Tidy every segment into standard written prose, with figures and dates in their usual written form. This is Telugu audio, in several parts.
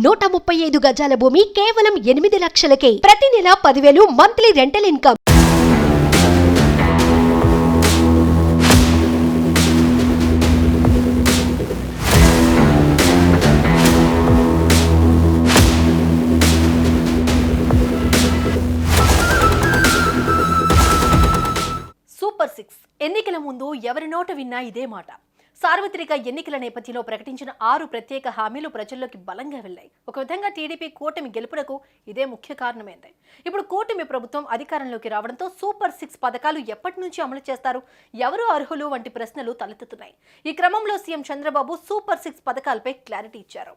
135 గజాల భూమి కేవలం 8 లక్షలకే. ప్రతి నెల 10,000 మంత్లీ రెంటల్ ఇన్కమ్. సూపర్ 6 ఎన్నికల ముందు ఎవరి నోట విన్నా ఇదే మాట. సార్వత్రిక ఎన్నికల నేపథ్యంలో ప్రకటించిన 6 ప్రత్యేక హామీలు ప్రజల్లోకి బలంగా వెళ్లాయి. ఒక విధంగా టీడీపీ కూటమి గెలుపునకు ఇదే ముఖ్య కారణమైంది. ఇప్పుడు కూటమి ప్రభుత్వం అధికారంలోకి రావడంతో సూపర్ 6 పథకాలు ఎప్పటి నుంచి అమలు చేస్తారు, ఎవరు అర్హులు వంటి ప్రశ్నలు తలెత్తుతున్నాయి. ఈ క్రమంలో సీఎం చంద్రబాబు సూపర్ 6 పథకాలపై క్లారిటీ ఇచ్చారు.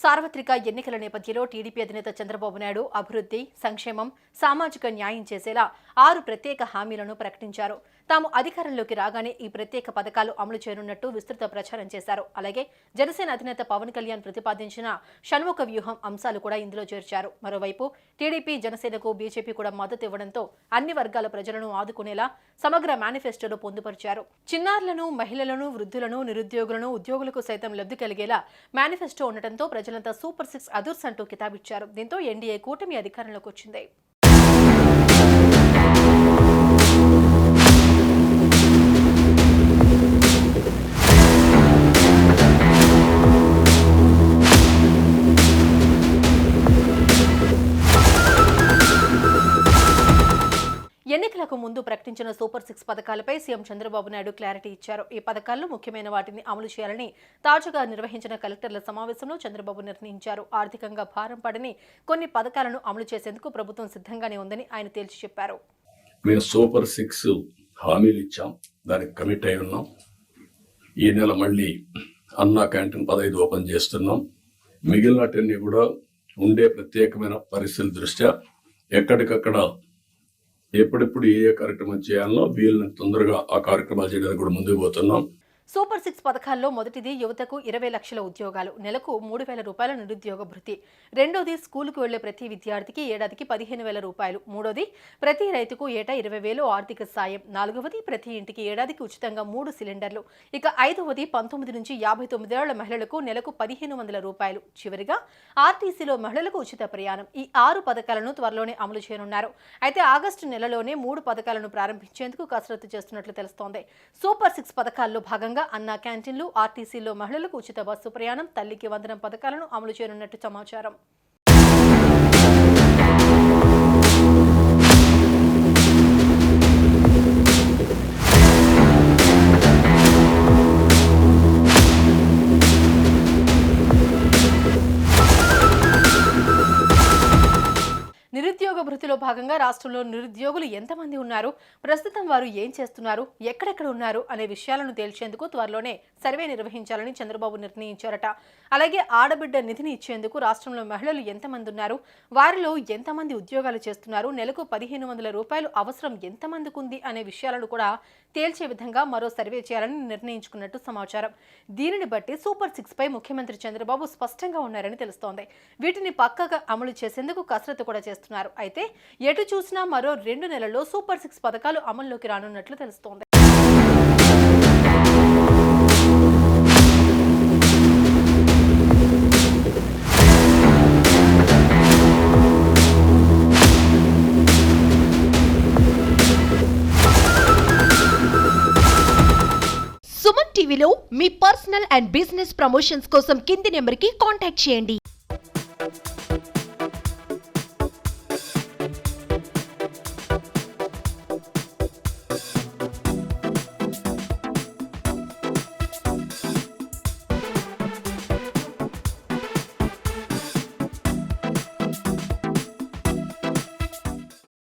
సార్వత్రిక ఎన్నికల నేపథ్యంలో టీడీపీ అధినేత చంద్రబాబు నాయుడు అభివృద్ధి, సంక్షేమం, సామాజిక న్యాయం చేసేలా 6 ప్రత్యేక హామీలను ప్రకటించారు. తాము అధికారంలోకి రాగానే ఈ ప్రత్యేక పథకాలు అమలు చేయనున్నట్టు విస్తృత ప్రచారం చేశారు. అలాగే జనసేన అధినేత పవన్ కళ్యాణ్ ప్రతిపాదించిన షణ్ముఖ వ్యూహం అంశాలు కూడా ఇందులో చేర్చారు. మరోవైపు టీడీపీ, జనసేనకు బీజేపీ కూడా మద్దతు ఇవ్వడంతో అన్ని వర్గాల ప్రజలను ఆదుకునేలా సమగ్ర మేనిఫెస్టోలో పొందుపరిచారు. చిన్నారులను, మహిళలను, వృద్ధులను, నిరుద్యోగులను, ఉద్యోగులకు సైతం లబ్ధి కలిగేలా మేనిఫెస్టో ఉండటంతో ప్రజలంతా సూపర్ 6 అదుర్స్ అంటూ కితాబిచ్చారు. దీంతో ఎన్డీఏ కూటమి అధికారంలోకి వచ్చింది. ఎన్నికలకు ముందు ప్రకటించిన సూపర్ 6 పథకాలపై సీఎం చంద్రబాబు నాయుడు క్లారిటీ ఇచ్చారు. ఈ పథకాల్లో ముఖ్యమైన వాటిని అమలు చేయాలని తాజాగా నిర్వహించిన కలెక్టర్ల సమావేశంలో చంద్రబాబు నిర్ణయించారు. ఆర్థికంగా భారం పడని కొన్ని పథకాలను అమలు చేసేందుకు ప్రభుత్వం సిద్ధంగానే ఉందని ఆయన తేల్చి చెప్పారు. మేము సూపర్ 6 హామీలు ఇచ్చాం, దానికి కమిట్ అయి ఉన్నాం. ఈ నెల మళ్ళీ అన్నా క్యాంటీన్ 15 ఓపెన్ చేస్తున్నాం. మిగిలినటన్నీ కూడా ఉండే ప్రత్యేకమైన పరిస్థితుల దృష్ట్యా ఎక్కడికక్కడ ఎప్పుడెప్పుడు ఏ కార్యక్రమం చేయాలనో వీళ్ళని తొందరగా ఆ కార్యక్రమాలు చేయడానికి కూడా ముందుకు పోతున్నాం. సూపర్ 6 పథకాల్లో మొదటిది యువతకు 20 లక్షల ఉద్యోగాలు, నెలకు 3,000 రూపాయల నిరుద్యోగ భృతి. రెండోది స్కూలుకు వెళ్లే ప్రతి విద్యార్థికి ఏడాదికి 15,000 రూపాయలు. మూడోది ప్రతి రైతుకు ఏటా 20,000 ఆర్థిక సాయం. నాలుగవది ప్రతి ఇంటికి ఏడాదికి ఉచితంగా 3 సిలిండర్లు. ఇక ఐదవది 19 నుంచి 59 ఏళ్ల మహిళలకు నెలకు 1,500 రూపాయలు. చివరిగా ఆర్టీసీలో మహిళలకు ఉచిత ప్రయాణం. ఈ 6 పథకాలను త్వరలోనే అమలు చేయనున్నారు. అయితే ఆగస్టు నెలలోనే 3 పథకాలను ప్రారంభించేందుకు కసరత్తు చేస్తున్నట్లు తెలుస్తోంది. సూపర్ 6 పథకాల్లో భాగంగా అన్నా క్యాంటీన్లు, ఆర్టీసీలో మహిళలకు ఉచిత బస్సు ప్రయాణం, తల్లికి వందనం పథకాలను అమలు చేయనున్నట్టు సమాచారం. నిరుద్యోగ భృతిలో భాగంగా రాష్ట్రంలో నిరుద్యోగులు ఎంతమంది ఉన్నారు, ప్రస్తుతం వారు ఏం చేస్తున్నారు, ఎక్కడెక్కడ ఉన్నారు అనే విషయాలను తేల్చేందుకు త్వరలోనే సర్వే నిర్వహించాలని చంద్రబాబు నిర్ణయించారట. అలాగే ఆడబిడ్డ నిధిని ఇచ్చేందుకు రాష్ట్రంలో మహిళలు ఎంతమంది ఉన్నారు, వారిలో ఎంతమంది ఉద్యోగాలు చేస్తున్నారు, నెలకు 1,500 రూపాయలు అవసరం ఎంతమందికి ఉంది అనే విషయాలను కూడా తేల్చే విధంగా మరో సర్వే చేయాలని నిర్ణయించుకున్నట్టు సమాచారం. దీనిని బట్టి సూపర్ 6 పై ముఖ్యమంత్రి చంద్రబాబు స్పష్టంగా ఉన్నారని తెలుస్తోంది. వీటిని పక్కగా అమలు చేసేందుకు కసరత్తు కూడా చేస్తున్నారు. అయితే ఎటు చూసినా మరో 2 నెలల్లో సూపర్ 6 పథకాలు అమల్లోకి రానున్నట్లు తెలుస్తోంది. సుమన్ టీవీలో మీ పర్సనల్ అండ్ బిజినెస్ ప్రమోషన్స్ కోసం కింది నెంబర్కి కాంటాక్ట్ చేయండి.